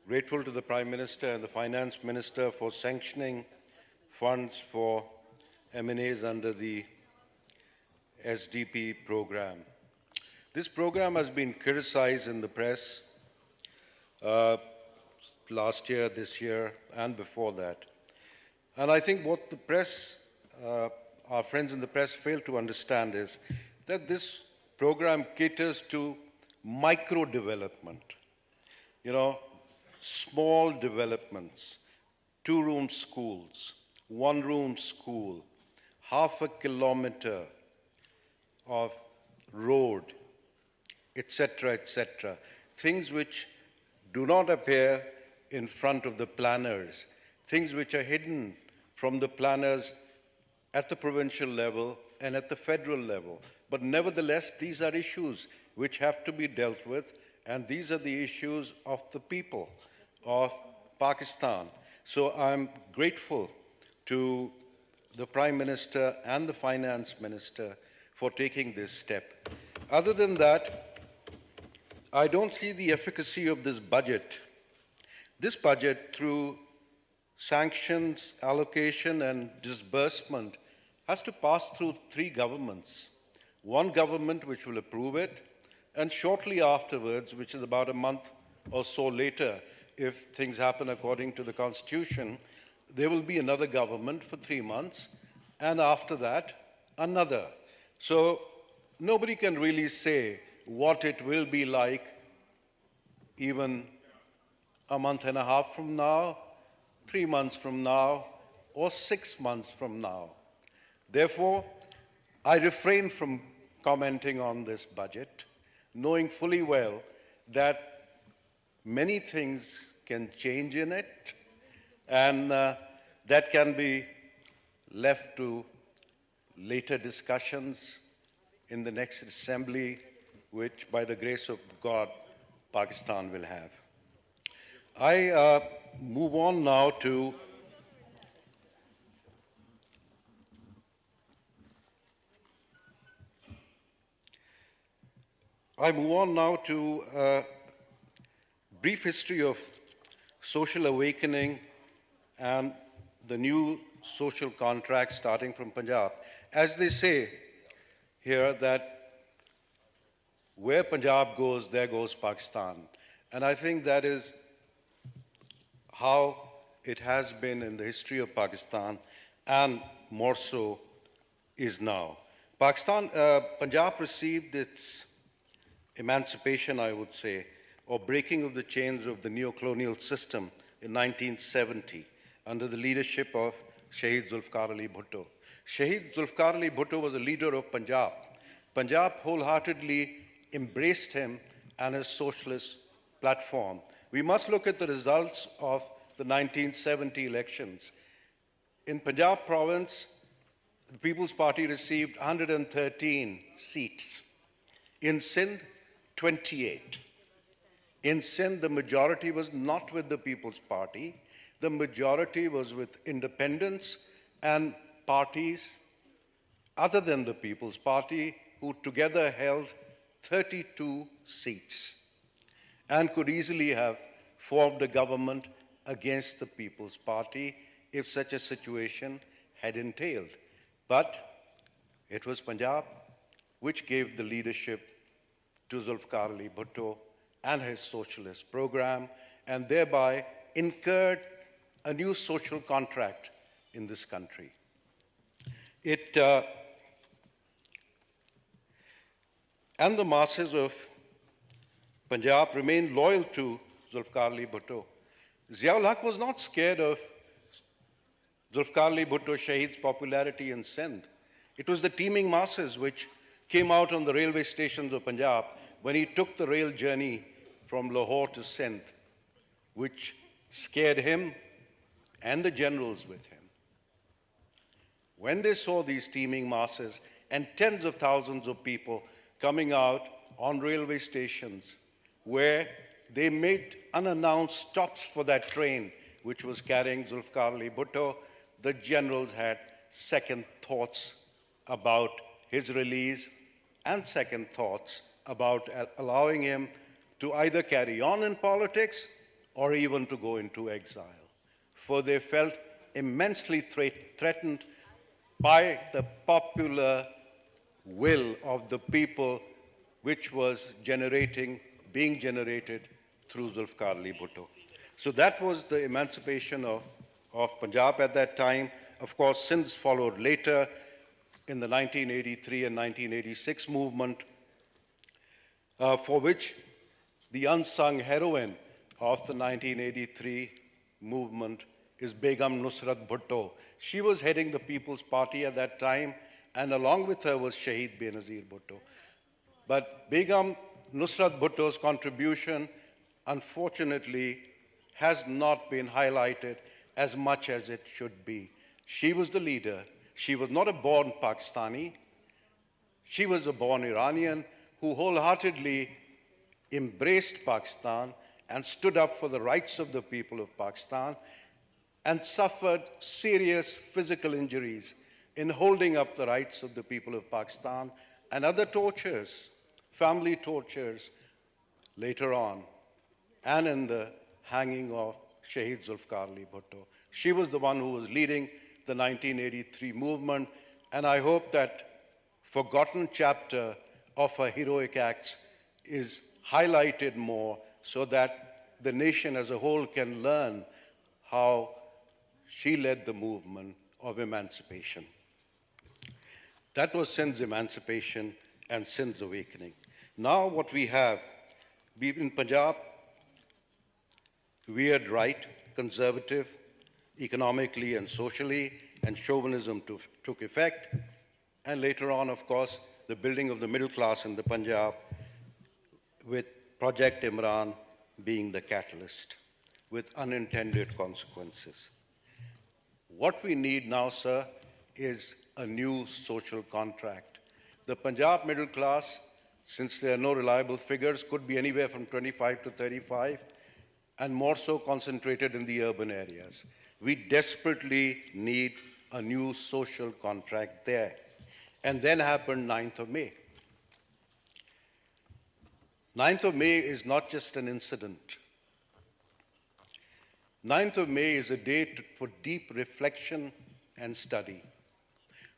Grateful to the Prime Minister and the Finance Minister for sanctioning funds for M&As under the SDP program. This program has been criticized in the press last year, this year, and before that. And I think what the press, our friends in the press fail to understand is that this program caters to micro-development. You know, small developments, two-room schools, one-room school, half a kilometer of road, etc., etc. Things which do not appear in front of the planners, things which are hidden from the planners at the provincial level and at the federal level. But nevertheless, these are issues which have to be dealt with, and these are the issues of the people of Pakistan. So I'm grateful to the Prime Minister and the Finance Minister for taking this step. Other than that, I don't see the efficacy of this budget. This budget, through sanctions, allocation, and disbursement, has to pass through three governments. One government which will approve it, and shortly afterwards, which is about a month or so later, if things happen according to the Constitution, there will be another government for 3 months, and after that, another. So nobody can really say what it will be like even a month and a half from now, 3 months from now, or 6 months from now. Therefore, I refrain from commenting on this budget, knowing fully well that many things can change in it, and that can be left to later discussions in the next assembly, which, by the grace of God, Pakistan will have. I move on now to a brief history of social awakening and the new social contract starting from Punjab. As they say here, that where Punjab goes, there goes Pakistan. And I think that is how it has been in the history of Pakistan, and more so is now. Punjab received its emancipation, I would say, or breaking of the chains of the neo-colonial system in 1970 under the leadership of Shaheed Zulfikar Ali Bhutto. Shaheed Zulfikar Ali Bhutto was a leader of Punjab. Punjab wholeheartedly embraced him and his socialist platform. We must look at the results of the 1970 elections. In Punjab province, the People's Party received 113 seats. In Sindh, 28. In Sindh, the majority was not with the People's Party. The majority was with independents and parties other than the People's Party, who together held 32 seats and could easily have formed a government against the People's Party if such a situation had entailed. But it was Punjab which gave the leadership to Zulfikar Ali Bhutto and his socialist program, and thereby incurred a new social contract in this country. And the masses of Punjab remained loyal to Zulfikar Ali Bhutto. Ziaul Haq was not scared of Zulfikar Ali Bhutto Shaheed's popularity in Sindh. It was the teeming masses which came out on the railway stations of Punjab when he took the rail journey from Lahore to Sindh, which scared him and the generals with him. When they saw these teeming masses and tens of thousands of people coming out on railway stations where they made unannounced stops for that train which was carrying Zulfikar Ali Bhutto, the generals had second thoughts about his release and second thoughts about allowing him to either carry on in politics or even to go into exile, for they felt immensely threatened by the popular will of the people, which was being generated through Zulfikar Ali Bhutto. So that was the emancipation of Punjab at that time. Of course, Sindh followed later in the 1983 and 1986 movement, for which the unsung heroine of the 1983 movement is Begum Nusrat Bhutto. She was heading the People's Party at that time, and along with her was Shahid Benazir Bhutto. But Begum Nusrat Bhutto's contribution, unfortunately, has not been highlighted as much as it should be. She was the leader. She was not a born Pakistani. She was a born Iranian who wholeheartedly embraced Pakistan and stood up for the rights of the people of Pakistan, and suffered serious physical injuries in holding up the rights of the people of Pakistan, and other tortures, family tortures later on, and in the hanging of Shahid Zulfikar Ali Bhutto. She was the one who was leading the 1983 movement, and I hope that forgotten chapter of her heroic acts is highlighted more so that the nation as a whole can learn how she led the movement of emancipation. That was Sindh's emancipation and Sindh's awakening. Now what we have, in Punjab, weird right, conservative, economically and socially, and chauvinism took effect. And later on, of course, the building of the middle class in the Punjab, with Project Imran being the catalyst, with unintended consequences. What we need now, sir, is a new social contract. The Punjab middle class, since there are no reliable figures, could be anywhere from 25 to 35, and more so concentrated in the urban areas. We desperately need a new social contract there. And then happened 9th of May. 9th of May is not just an incident. 9th of May is a day for deep reflection and study.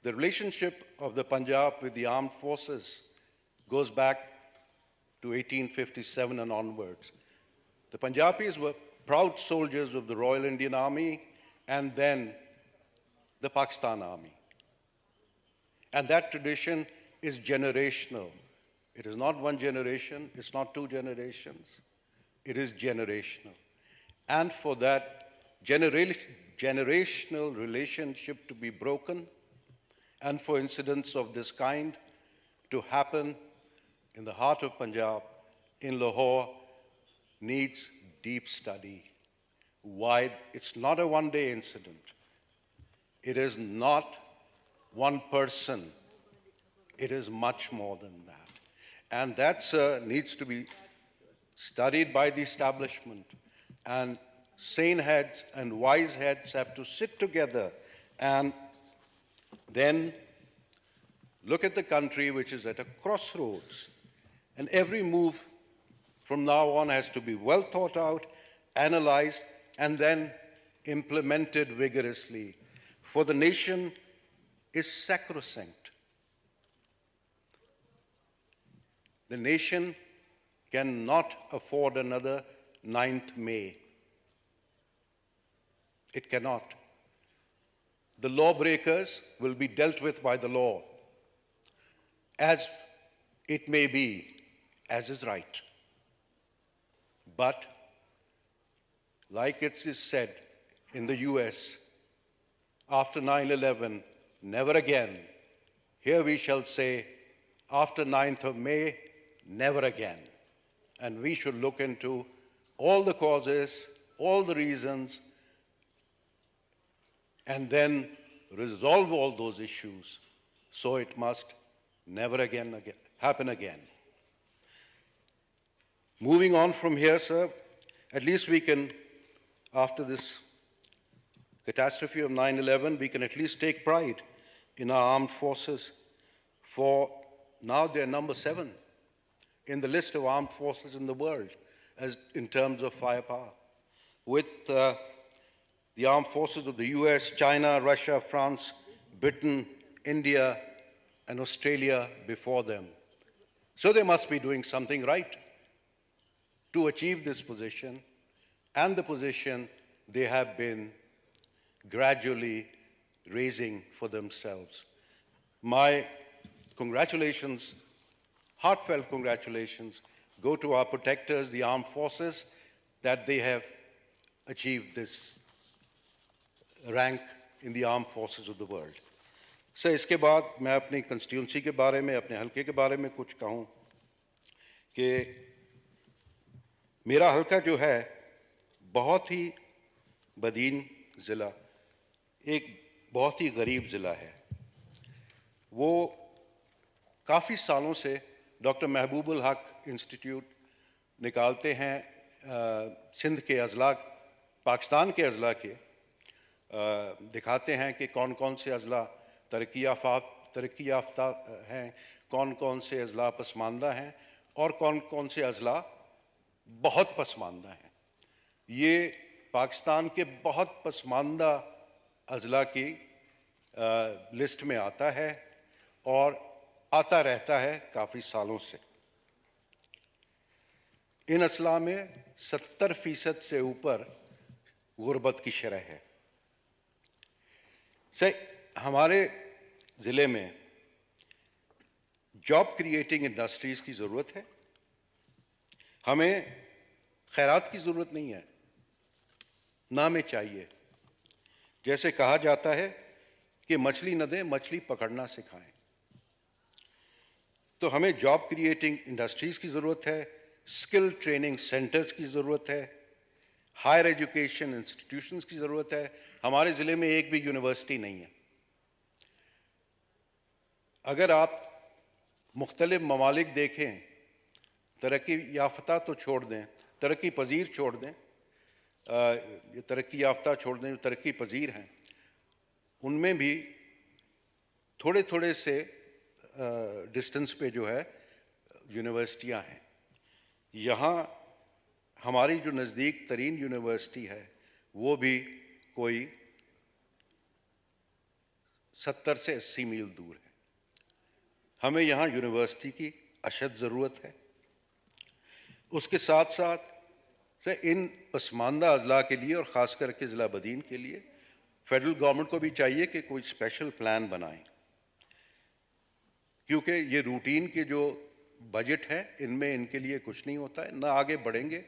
The relationship of the Punjab with the armed forces goes back to 1857 and onwards. The Punjabis were proud soldiers of the Royal Indian Army and then the Pakistan Army. And that tradition is generational. It is not one generation, it's not two generations, it is generational. And for that generational relationship to be broken, and for incidents of this kind to happen in the heart of Punjab, in Lahore, needs deep study. Why? It's not a one-day incident. It is not one person. It is much more than that. And that, sir, needs to be studied by the establishment. And sane heads and wise heads have to sit together and then look at the country, which is at a crossroads. And every move from now on has to be well thought out, analyzed, and then implemented vigorously. For the nation is sacrosanct. The nation cannot afford another 9th May. It cannot. The lawbreakers will be dealt with by the law, as it may be, as is right. But, like it is said in the US, after 9/11, never again. Here we shall say, after 9th of May, never again. And we should look into all the causes, all the reasons, and then resolve all those issues. So it must never again happen again. Moving on from here, sir, at least we can, after this catastrophe of 9/11, we can at least take pride in our armed forces, for now they're number 7 in the list of armed forces in the world as in terms of firepower. with the armed forces of the US, China, Russia, France, Britain, India, and Australia before them. So they must be doing something right to achieve this position, and the position they have been gradually raising for themselves. My congratulations, heartfelt congratulations, go to our protectors, the armed forces, that they have achieved this rank in the armed forces of the world. So इसके बाद मैं अपनी constituency के बारे में, अपने हलके के बारे में कुछ कहूँ कि मेरा हलका जो है बहुत ही बदीन ज़िला, एक बहुत ही गरीब ज़िला है। वो काफ़ी सालों से डॉक्टर महबूबुल हक इंस्टीट्यूट निकालते हैं सिंध के अजला, पाकिस्तान के अजला के, दिखाते हैं कि कौन कौन से अजला तरक्की याफ्ता हैं, कौन कौन से अजला पसमानदा हैं और कौन कौन से अजला बहुत पसमानदा हैं। ये पाकिस्तान के बहुत पसमानदा अजला की लिस्ट में आता है और आता रहता है काफ़ी सालों से। इन अजला में 70% से ऊपर गुर्बत की शरह है। हमारे ज़िले में जॉब क्रिएटिंग इंडस्ट्रीज़ की ज़रूरत है। हमें खैरात की ज़रूरत नहीं है, ना हमें चाहिए। जैसे कहा जाता है कि मछली न दें, मछली पकड़ना सिखाएं। तो हमें जॉब क्रिएटिंग इंडस्ट्रीज़ की ज़रूरत है, स्किल ट्रेनिंग सेंटर्स की ज़रूरत है, हायर एजुकेशन इंस्टीट्यूशंस की ज़रूरत है। हमारे ज़िले में एक भी यूनिवर्सिटी नहीं है। अगर आप मुख्तलिफ ममालिक देखें, तरक्की याफ्ता तो छोड़ दें, तरक्की पजीर छोड़ दें, ये तरक्की याफ्ता छोड़ दें, जो तरक्की पजीर हैं, उनमें भी थोड़े थोड़े से डिस्टेंस पे जो है यूनिवर्सिटियां हैं। यहाँ हमारी जो नज़दीक तरीन यूनिवर्सिटी है वो भी कोई 70 से 80 मील दूर है। हमें यहाँ यूनिवर्सिटी की अशद ज़रूरत है। उसके साथ साथ से इन पसमानदा अजला के लिए और ख़ास करके ज़िला बदीन के लिए फेडरल गवर्नमेंट को भी चाहिए कि कोई स्पेशल प्लान बनाएं, क्योंकि ये रूटीन के जो बजट है इनमें इनके लिए कुछ नहीं होता है, ना आगे बढ़ेंगे।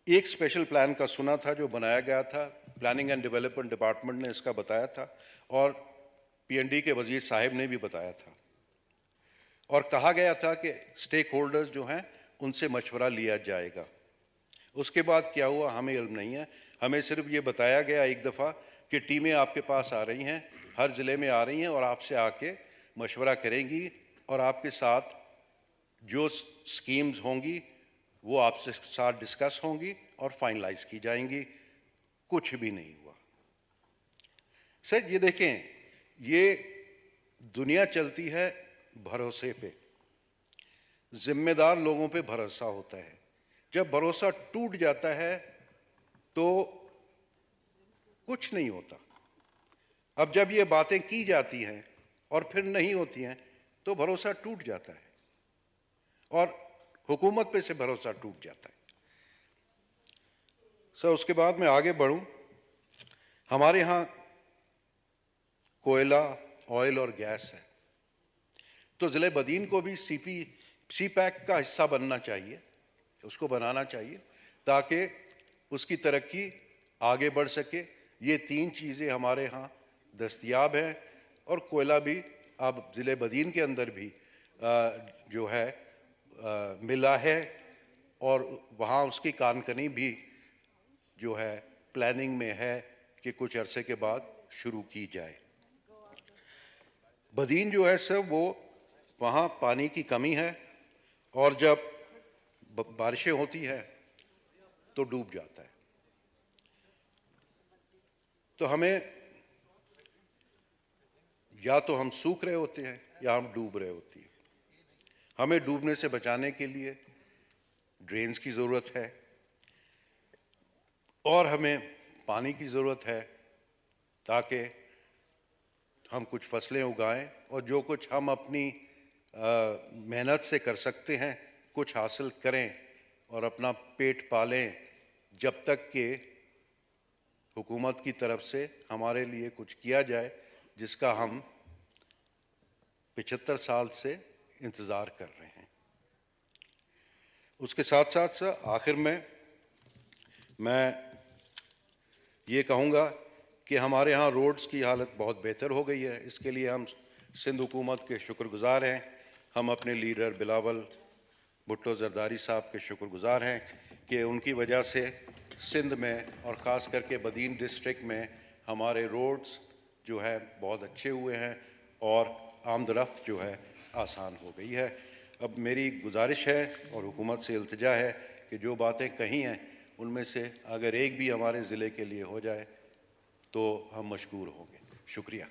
एक स्पेशल प्लान का सुना था जो बनाया गया था, प्लानिंग एंड डेवलपमेंट डिपार्टमेंट ने इसका बताया था और पीएनडी के वजीर साहब ने भी बताया था, और कहा गया था कि स्टेक होल्डर्स जो हैं उनसे मशवरा लिया जाएगा। उसके बाद क्या हुआ हमें इल्म नहीं है। हमें सिर्फ ये बताया गया एक दफ़ा कि टीमें आपके पास आ रही हैं, हर ज़िले में आ रही हैं और आपसे आके मशवरा करेंगी और आपके साथ जो स्कीम्स होंगी वो आपसे साथ डिस्कस होंगी और फाइनलाइज की जाएंगी। कुछ भी नहीं हुआ। सर ये देखें, ये दुनिया चलती है भरोसे पे, जिम्मेदार लोगों पे भरोसा होता है। जब भरोसा टूट जाता है तो कुछ नहीं होता। अब जब ये बातें की जाती हैं और फिर नहीं होती हैं तो भरोसा टूट जाता है और हुकूमत पे से भरोसा टूट जाता है। सर उसके बाद मैं आगे बढ़ूं, हमारे यहाँ कोयला, ऑयल और गैस है, तो ज़िले बदीन को भी सी पैक का हिस्सा बनना चाहिए, उसको बनाना चाहिए ताकि उसकी तरक्की आगे बढ़ सके। ये 3 चीज़ें हमारे यहाँ दस्तयाब हैं और कोयला भी अब ज़िले बदीन के अंदर भी जो है मिला है और वहाँ उसकी कानकनी भी जो है प्लानिंग में है कि कुछ अरसे के बाद शुरू की जाए। बदीन जो है सब वो वहाँ पानी की कमी है और जब बारिशें होती है तो डूब जाता है। तो हमें या तो हम सूख रहे होते हैं या हम डूब रहे होती हैं। हमें डूबने से बचाने के लिए ड्रेन्स की ज़रूरत है। اور ہمیں پانی کی ضرورت ہے تاکہ ہم کچھ فصلیں اگائیں اور جو کچھ ہم اپنی محنت سے کر سکتے ہیں کچھ حاصل کریں اور اپنا پیٹ پالیں، جب تک کہ حکومت کی طرف سے ہمارے لیے کچھ کیا جائے جس کا ہم 75 سال سے انتظار کر رہے ہیں۔ اس کے ساتھ ساتھ آخر میں یہ کہوں گا کہ ہمارے ہاں روڈز کی حالت بہت بہتر ہو گئی ہے، اس کے لیے ہم سندھ حکومت کے شکر گزار ہیں، ہم اپنے لیڈر بلاول بھٹو زرداری صاحب کے شکر گزار ہیں کہ ان کی وجہ سے سندھ میں اور خاص کر کے بدین ڈسٹرکٹ میں ہمارے روڈز جو ہے بہت اچھے ہوئے ہیں اور آمد رفت جو ہے آسان ہو گئی ہے۔ اب میری گزارش ہے اور حکومت سے التجا ہے کہ جو باتیں کہی ہیں ان میں سے اگر ایک بھی ہمارے ضلع کے لیے ہو جائے تو ہم مشکور ہوں گے۔ شکریہ۔